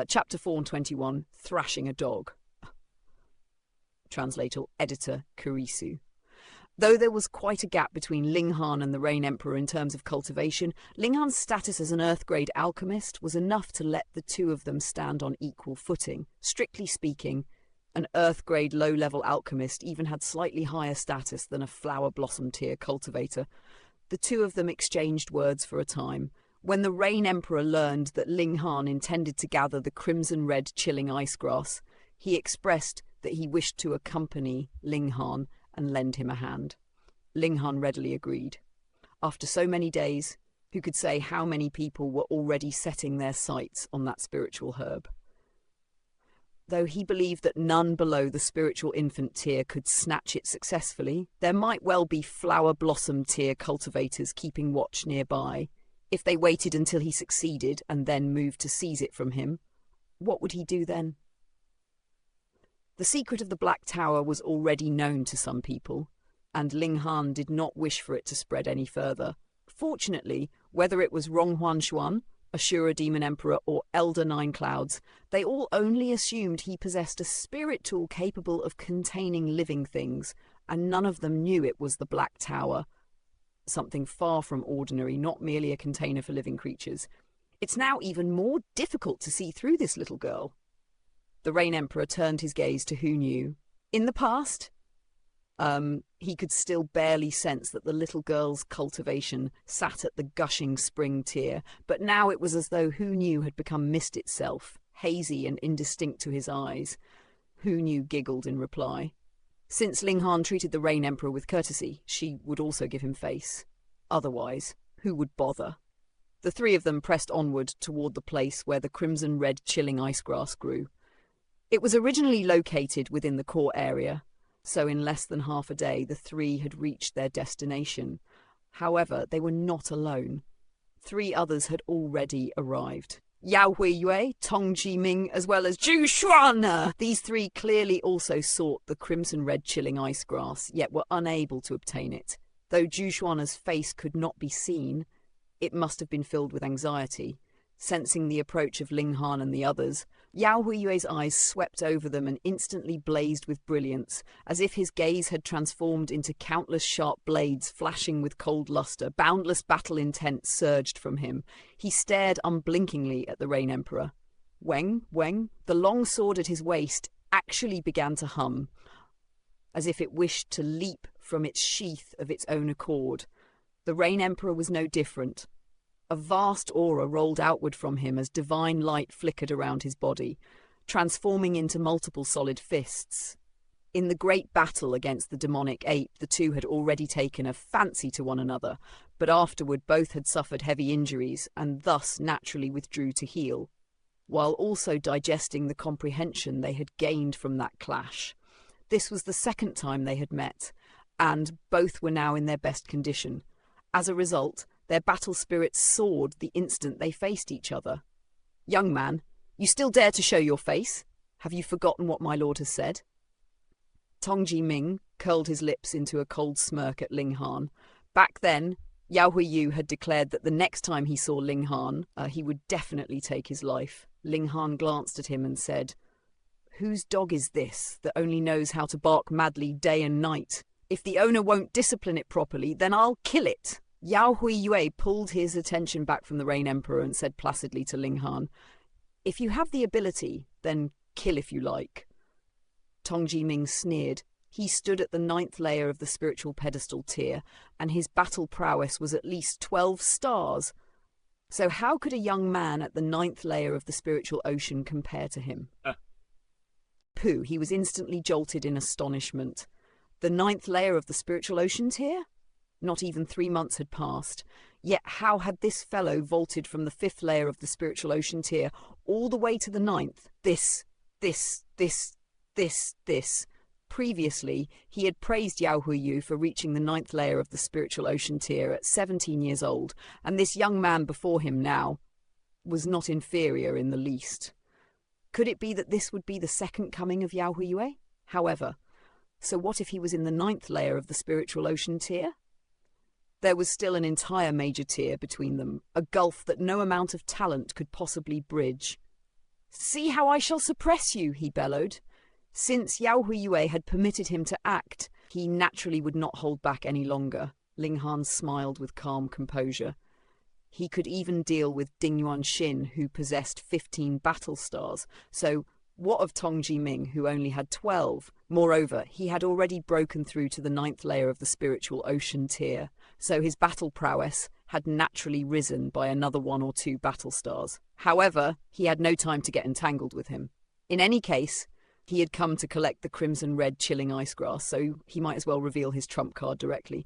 Chapter 4 and 21, Thrashing a Dog. Translator, Editor, Kurisu. Though there was quite a gap between Ling Han and the Rain Emperor in terms of cultivation, Ling Han's status as an Earth-grade alchemist was enough to let the two of them stand on equal footing. Strictly speaking, an Earth-grade low-level alchemist even had slightly higher status than a flower blossom tier cultivator. The two of them exchanged words for a time. When the Rain Emperor learned that Ling Han intended to gather the crimson-red chilling ice grass, he expressed that he wished to accompany Ling Han and lend him a hand. Ling Han readily agreed. After so many days, who could say how many people were already setting their sights on that spiritual herb? Though he believed that none below the spiritual infant tier could snatch it successfully, there might well be flower blossom tier cultivators keeping watch nearby. If they waited until he succeeded and then moved to seize it from him, what would he do then? The secret of the Black Tower was already known to some people, and Ling Han did not wish for it to spread any further. Fortunately, whether it was Ronghuan Xuan, Ashura Demon Emperor, or Elder Nine Clouds, they all only assumed he possessed a spirit tool capable of containing living things, and none of them knew it was the Black Tower. Something far from ordinary, not merely a container for living creatures. It's now even more difficult to see through this little girl. The Rain Emperor turned his gaze to who knew. In the past, he could still barely sense that the little girl's cultivation sat at the gushing spring tier, but now it was as though Who Knew had become mist itself, hazy and indistinct to his eyes. Who Knew giggled in reply. Since Ling Han treated the Rain Emperor with courtesy, she would also give him face. Otherwise, who would bother? The three of them pressed onward toward the place where the crimson-red chilling ice grass grew. It was originally located within the core area, so in less than half a day the three had reached their destination. However, they were not alone. Three others had already arrived. Yao Huiyue, Tong Jiming, as well as Zhu Xuan. These three clearly also sought the crimson-red chilling ice grass, yet were unable to obtain it. Though Zhu Xuan's face could not be seen, it must have been filled with anxiety. Sensing the approach of Ling Han and the others, Yao Huiyue's eyes swept over them and instantly blazed with brilliance, as if his gaze had transformed into countless sharp blades flashing with cold luster. Boundless battle intent surged from him. He stared unblinkingly at the Rain Emperor. Weng, the long sword at his waist, actually began to hum, as if it wished to leap from its sheath of its own accord. The Rain Emperor was no different. A vast aura rolled outward from him as divine light flickered around his body, transforming into multiple solid fists. In the great battle against the demonic ape, the two had already taken a fancy to one another, but afterward both had suffered heavy injuries and thus naturally withdrew to heal, while also digesting the comprehension they had gained from that clash. This was the second time they had met, and both were now in their best condition. As a result, their battle spirits soared the instant they faced each other. "Young man, you still dare to show your face? Have you forgotten what my lord has said?" Tong Jiming curled his lips into a cold smirk at Ling Han. Back then, Yao Huiyu had declared that the next time he saw Ling Han, he would definitely take his life. Ling Han glanced at him and said, "Whose dog is this that only knows how to bark madly day and night? If the owner won't discipline it properly, then I'll kill it." Yao Huiyue pulled his attention back from the Rain Emperor and said placidly to Ling Han, "If you have the ability, then kill if you like." Tong Jiming sneered. He stood at the 9th layer of the spiritual pedestal tier, and his battle prowess was at least 12 stars. So how could a young man at the 9th layer of the spiritual ocean compare to him? Pooh, he was instantly jolted in astonishment. The 9th layer of the spiritual ocean tier? Not even 3 months had passed. Yet how had this fellow vaulted from the 5th layer of the spiritual ocean tier all the way to the 9th? This. Previously, he had praised Yao Huiyu for reaching the 9th layer of the spiritual ocean tier at 17 years old, and this young man before him now was not inferior in the least. Could it be that this would be the second coming of Yao Huiyue? However, so what if he was in the 9th layer of the spiritual ocean tier? There was still an entire major tier between them, a gulf that no amount of talent could possibly bridge. "See how I shall suppress you," he bellowed. Since Yao Huiyue had permitted him to act, he naturally would not hold back any longer. Ling Han smiled with calm composure. He could even deal with Ding Yuanxin, who possessed 15 battle stars, so what of Tong Jiming, who only had 12? Moreover, he had already broken through to the 9th layer of the spiritual ocean tier, so his battle prowess had naturally risen by another 1 or 2 battle stars. However, he had no time to get entangled with him. In any case, he had come to collect the crimson-red chilling ice grass, so he might as well reveal his trump card directly.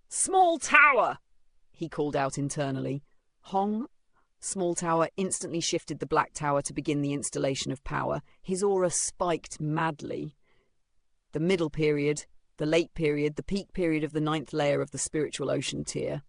"Small tower!" he called out internally. Hong. Small Tower instantly shifted the Black Tower to begin the installation of power. His aura spiked madly. The middle period, the late period, the peak period of the 9th layer of the spiritual ocean tier.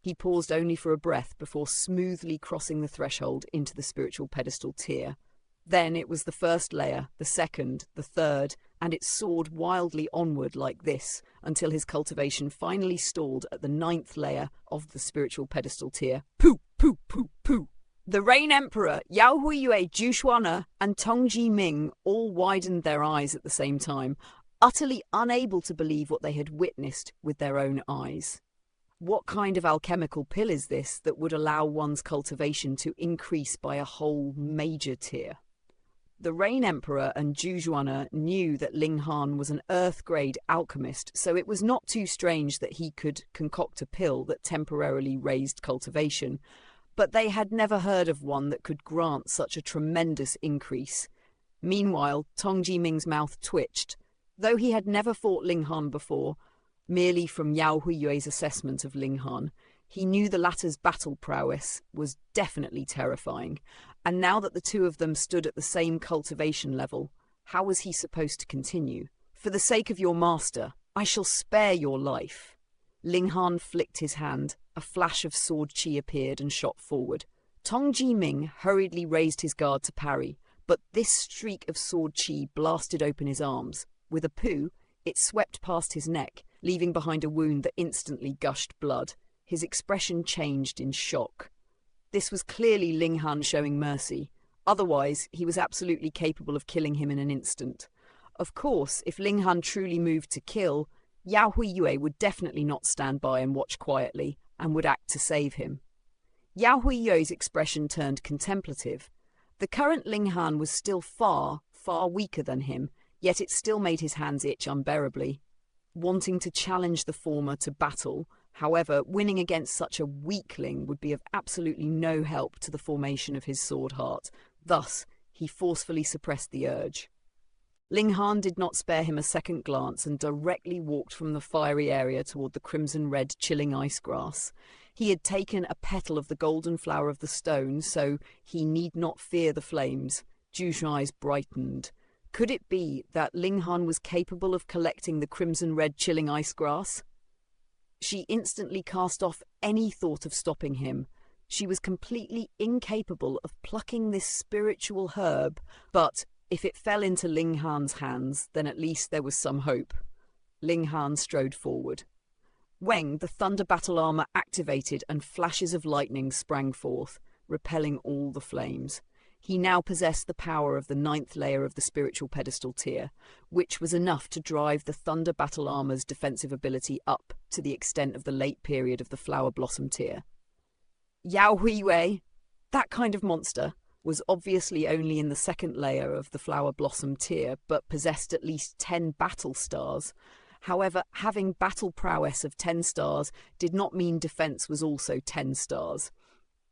He paused only for a breath before smoothly crossing the threshold into the spiritual pedestal tier. Then it was the 1st layer, the 2nd, the 3rd, and it soared wildly onward like this until his cultivation finally stalled at the 9th layer of the spiritual pedestal tier. Pooh! Pooh! Pooh! Pooh! The Rain Emperor, Yao Huiyue, Zhu Xuan'er, and Tong Jiming all widened their eyes at the same time, utterly unable to believe what they had witnessed with their own eyes. What kind of alchemical pill is this that would allow one's cultivation to increase by a whole major tier? The Rain Emperor and Zhu Xuan'er knew that Ling Han was an Earth-grade alchemist, so it was not too strange that he could concoct a pill that temporarily raised cultivation, but they had never heard of one that could grant such a tremendous increase. Meanwhile, Tong Jiming's mouth twitched. Though he had never fought Ling Han before, merely from Yao Huiyue's assessment of Ling Han, he knew the latter's battle prowess was definitely terrifying, and now that the two of them stood at the same cultivation level, how was he supposed to continue? "For the sake of your master, I shall spare your life." Ling Han flicked his hand. A flash of sword chi appeared and shot forward. Tong Jiming hurriedly raised his guard to parry, but this streak of sword chi blasted open his arms. With a poo, it swept past his neck, leaving behind a wound that instantly gushed blood. His expression changed in shock. This was clearly Ling Han showing mercy. Otherwise, he was absolutely capable of killing him in an instant. Of course, if Ling Han truly moved to kill, Yao Huiyue would definitely not stand by and watch quietly, and would act to save him. Yao Huiyue's expression turned contemplative. The current Ling Han was still far, far weaker than him, yet it still made his hands itch unbearably. Wanting to challenge the former to battle, however, winning against such a weakling would be of absolutely no help to the formation of his sword heart. Thus, he forcefully suppressed the urge. Ling Han did not spare him a second glance and directly walked from the fiery area toward the crimson-red chilling ice grass. He had taken a petal of the golden flower of the stone, so he need not fear the flames. Zhu's eyes brightened. Could it be that Ling Han was capable of collecting the crimson-red chilling ice grass? She instantly cast off any thought of stopping him. She was completely incapable of plucking this spiritual herb, but if it fell into Ling Han's hands, then at least there was some hope. Ling Han strode forward. Weng, the thunder battle armor, activated and flashes of lightning sprang forth, repelling all the flames. He now possessed the power of the 9th layer of the spiritual pedestal tier, which was enough to drive the thunder battle armor's defensive ability up to the extent of the late period of the flower blossom tier. Yao Huiyue, that kind of monster, was obviously only in the 2nd layer of the flower blossom tier, but possessed at least 10 battle stars. However, having battle prowess of 10 stars did not mean defense was also 10 stars.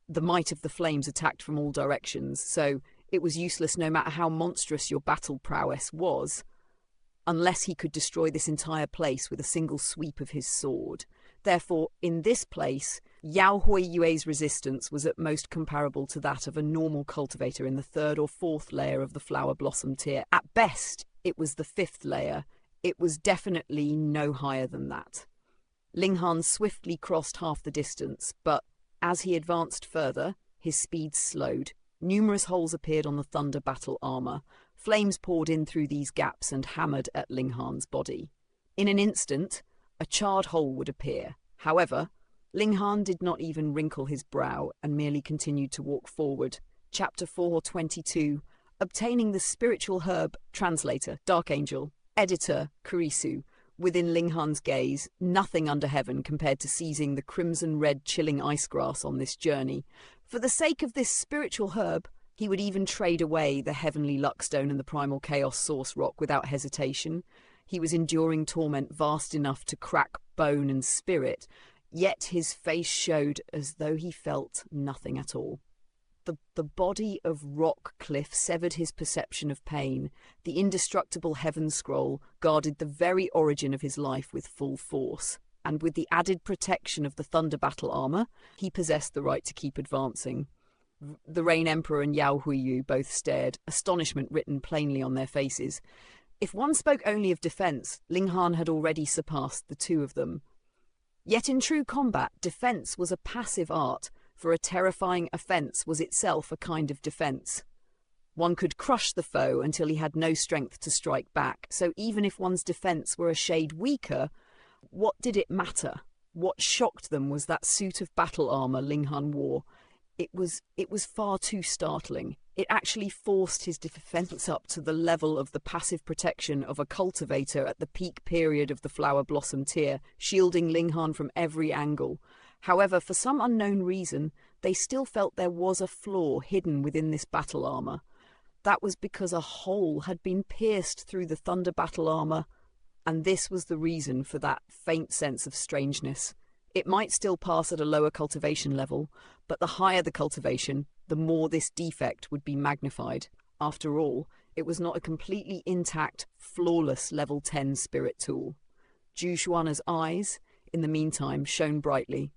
The might of the flames attacked from all directions, so it was useless no matter how monstrous your battle prowess was, unless he could destroy this entire place with a single sweep of his sword. Therefore, in this place, Yao Huiyue's resistance was at most comparable to that of a normal cultivator in the 3rd or 4th layer of the flower blossom tier. At best, it was the 5th layer. It was definitely no higher than that. Ling Han swiftly crossed half the distance, but as he advanced further, his speed slowed. Numerous holes appeared on the thunder battle armor. Flames poured in through these gaps and hammered at Ling Han's body. In an instant, a charred hole would appear. However, Ling Han did not even wrinkle his brow and merely continued to walk forward. Chapter 4:22. Obtaining the spiritual herb. Translator, Dark Angel. Editor, Kurisu. Within Linghan's gaze, nothing under heaven compared to seizing the crimson-red chilling ice grass on this journey. For the sake of this spiritual herb, he would even trade away the heavenly luckstone and the primal chaos source rock without hesitation. He was enduring torment vast enough to crack bone and spirit, yet his face showed as though he felt nothing at all. The body of rock cliff severed his perception of pain. The indestructible heaven scroll guarded the very origin of his life with full force, and with the added protection of the thunder battle armor, he possessed the right to keep advancing. The Rain Emperor and Yao Huiyu both stared, astonishment written plainly on their faces. If one spoke only of defense, Linghan had already surpassed the two of them. Yet in true combat, defense was a passive art, for a terrifying offense was itself a kind of defense. One could crush the foe until he had no strength to strike back, so even if one's defense were a shade weaker, what did it matter? What shocked them was that suit of battle armor Linghan wore. It was far too startling. It actually forced his defense up to the level of the passive protection of a cultivator at the peak period of the flower blossom tier, shielding Linghan from every angle. However, for some unknown reason, they still felt there was a flaw hidden within this battle armor. That was because a hole had been pierced through the thunder battle armor, and this was the reason for that faint sense of strangeness. It might still pass at a lower cultivation level, but the higher the cultivation, the more this defect would be magnified. After all, it was not a completely intact, flawless level 10 spirit tool. Zhu Xuana's eyes, in the meantime, shone brightly.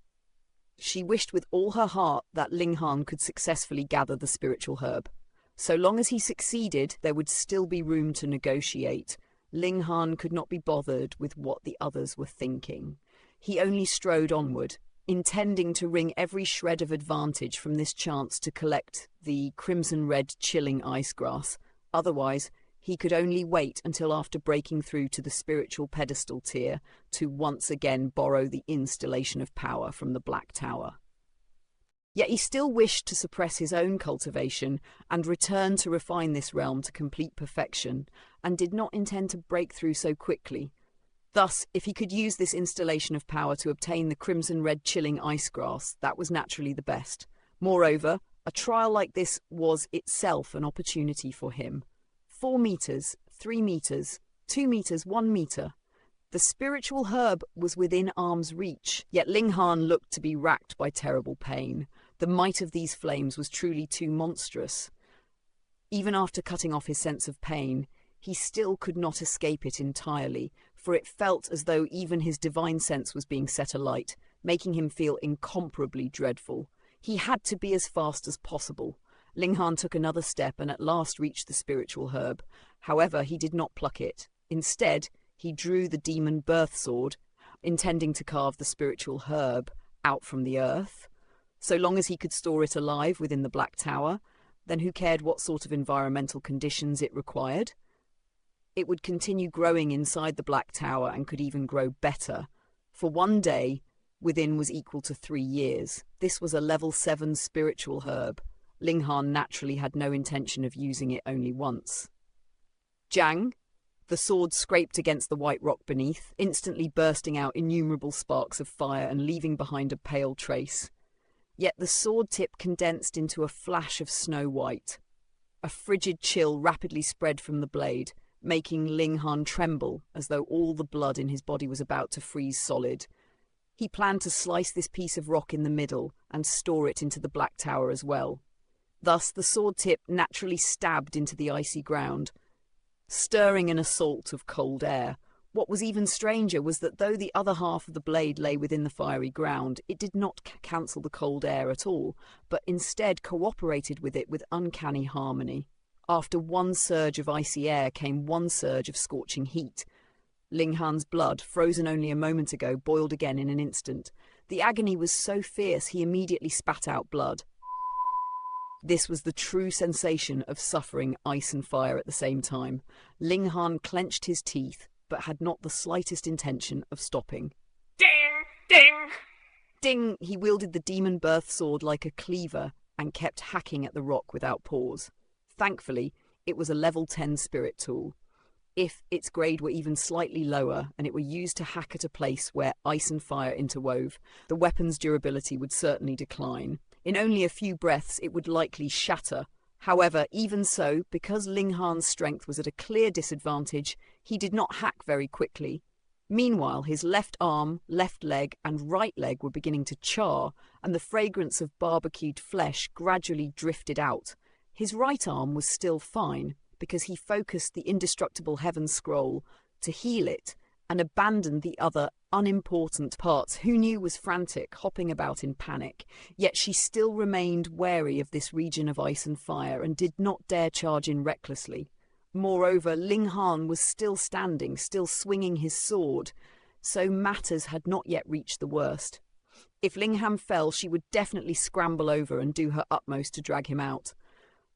She wished with all her heart that Linghan could successfully gather the spiritual herb. So long as he succeeded, there would still be room to negotiate. Linghan could not be bothered with what the others were thinking. He only strode onward, intending to wring every shred of advantage from this chance to collect the crimson-red chilling ice grass. Otherwise, he could only wait until after breaking through to the spiritual pedestal tier to once again borrow the installation of power from the Black Tower. Yet he still wished to suppress his own cultivation and return to refine this realm to complete perfection, and did not intend to break through so quickly. Thus, if he could use this installation of power to obtain the crimson-red chilling ice grass, that was naturally the best. Moreover, a trial like this was itself an opportunity for him. 4 meters, 3 meters, 2 meters, 1 meter. The spiritual herb was within arm's reach, yet Linghan looked to be racked by terrible pain. The might of these flames was truly too monstrous. Even after cutting off his sense of pain, he still could not escape it entirely, for it felt as though even his divine sense was being set alight, making him feel incomparably dreadful. He had to be as fast as possible. Linghan took another step and at last reached the spiritual herb. However, he did not pluck it. Instead, he drew the demon birth sword, intending to carve the spiritual herb out from the earth. So long as he could store it alive within the Black Tower, then who cared what sort of environmental conditions it required? It would continue growing inside the Black Tower and could even grow better. For one day, within was equal to 3 years. This was a level 7 spiritual herb. Linghan naturally had no intention of using it only once. Jang! The sword scraped against the white rock beneath, instantly bursting out innumerable sparks of fire and leaving behind a pale trace. Yet the sword tip condensed into a flash of snow white. A frigid chill rapidly spread from the blade, making Linghan tremble as though all the blood in his body was about to freeze solid. He planned to slice this piece of rock in the middle and store it into the Black Tower as well. Thus the sword tip naturally stabbed into the icy ground, stirring an assault of cold air. What was even stranger was that though the other half of the blade lay within the fiery ground, it did not cancel the cold air at all, but instead cooperated with it with uncanny harmony. After one surge of icy air came one surge of scorching heat. Linghan's blood, frozen only a moment ago, boiled again in an instant. The agony was so fierce he immediately spat out blood. This was the true sensation of suffering ice and fire at the same time. Linghan clenched his teeth, but had not the slightest intention of stopping. Ding! Ding! Ding! He wielded the demon birth sword like a cleaver, and kept hacking at the rock without pause. Thankfully, it was a level 10 spirit tool. If its grade were even slightly lower and it were used to hack at a place where ice and fire interwove, the weapon's durability would certainly decline. In only a few breaths, it would likely shatter. However, even so, because Ling Han's strength was at a clear disadvantage, he did not hack very quickly. Meanwhile, his left arm, left leg, and right leg were beginning to char, and the fragrance of barbecued flesh gradually drifted out. His right arm was still fine, because he focused the indestructible Heaven Scroll to heal it and abandoned the other unimportant parts. Who knew was frantic, hopping about in panic. Yet she still remained wary of this region of ice and fire and did not dare charge in recklessly. Moreover, Ling Han was still standing, still swinging his sword, so matters had not yet reached the worst. If Ling Han fell, she would definitely scramble over and do her utmost to drag him out.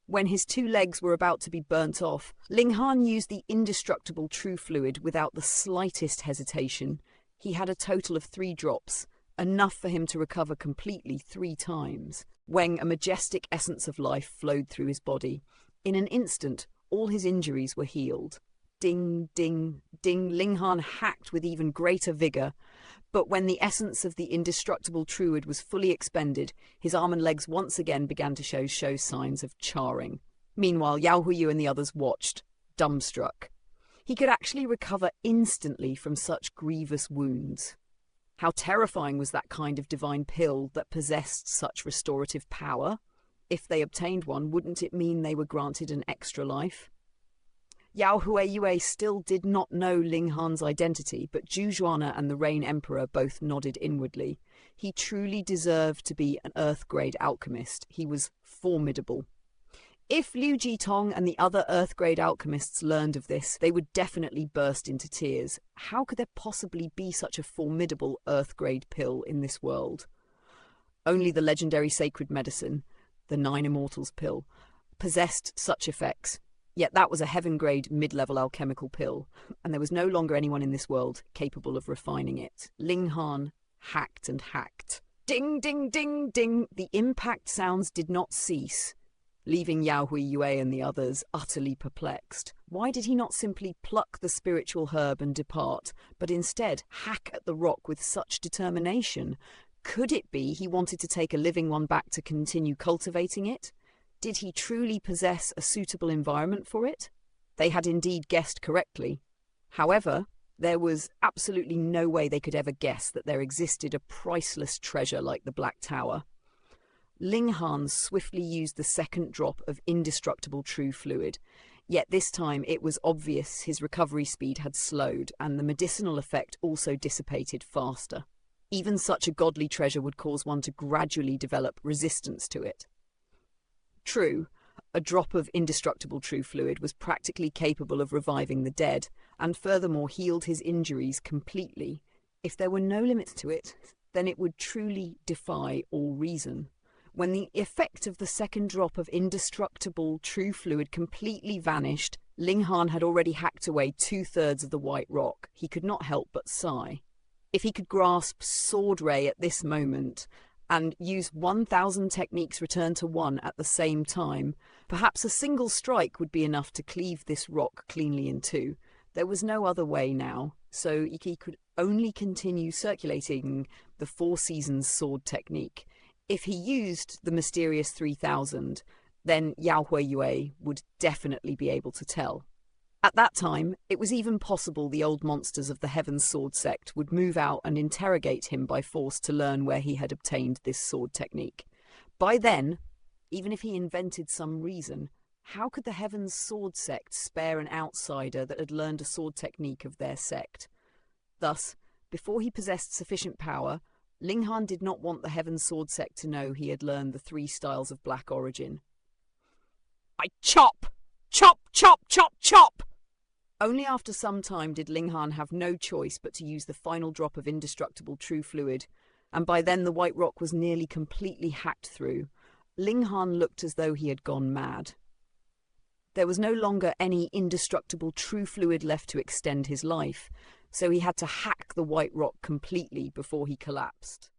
When his two legs were about to be burnt off, Ling Han used the indestructible true fluid without the slightest hesitation. He had a total of 3 drops, enough for him to recover completely 3 times, when a majestic essence of life flowed through his body. In an instant, all his injuries were healed. Ding, ding, ding, Ling Han hacked with even greater vigour, but when the essence of the indestructible Truid was fully expended, his arm and legs once again began to show signs of charring. Meanwhile, Yao Huiyu and the others watched, dumbstruck. He could actually recover instantly from such grievous wounds. How terrifying was that kind of divine pill that possessed such restorative power? If they obtained one, wouldn't it mean they were granted an extra life? Yao Huiyu still did not know Ling Han's identity, but Zhu Zhuana and the Rain Emperor both nodded inwardly. He truly deserved to be an Earth-grade alchemist. He was formidable. If Liu Jitong and the other Earth-grade alchemists learned of this, they would definitely burst into tears. How could there possibly be such a formidable Earth-grade pill in this world? Only the legendary sacred medicine, the 9 Immortals pill, possessed such effects. Yet that was a heaven-grade mid-level alchemical pill, and there was no longer anyone in this world capable of refining it. Ling Han hacked and hacked. Ding, ding, ding, ding! The impact sounds did not cease, leaving Yao Huiyu and the others utterly perplexed. Why did he not simply pluck the spiritual herb and depart, but instead hack at the rock with such determination? Could it be he wanted to take a living one back to continue cultivating it? Did he truly possess a suitable environment for it? They had indeed guessed correctly. However, there was absolutely no way they could ever guess that there existed a priceless treasure like the Black Tower. Ling Han swiftly used the second drop of indestructible true fluid, yet this time it was obvious his recovery speed had slowed and the medicinal effect also dissipated faster. Even such a godly treasure would cause one to gradually develop resistance to it. True, a drop of indestructible true fluid was practically capable of reviving the dead, and furthermore healed his injuries completely. If there were no limits to it, then it would truly defy all reason. When the effect of the second drop of indestructible true fluid completely vanished, Ling Han had already hacked away 2/3 of the white rock. He could not help but sigh. If he could grasp Sword Ray at this moment, and use 1,000 techniques returned to 1 at the same time, perhaps a single strike would be enough to cleave this rock cleanly in 2. There was no other way now, so he could only continue circulating the 4 Seasons sword technique. If he used the mysterious 3,000, then Yao Huiyu would definitely be able to tell. At that time, it was even possible the old monsters of the Heaven Sword sect would move out and interrogate him by force to learn where he had obtained this sword technique. By then, even if he invented some reason, how could the Heaven Sword sect spare an outsider that had learned a sword technique of their sect? Thus, before he possessed sufficient power, Ling Han did not want the Heaven Sword sect to know he had learned the 3 styles of black origin. I chop! Chop, chop, chop, chop! Only after some time did Ling Han have no choice but to use the final drop of indestructible true fluid, and by then the white rock was nearly completely hacked through. Ling Han looked as though he had gone mad. There was no longer any indestructible true fluid left to extend his life, so he had to hack the white rock completely before he collapsed.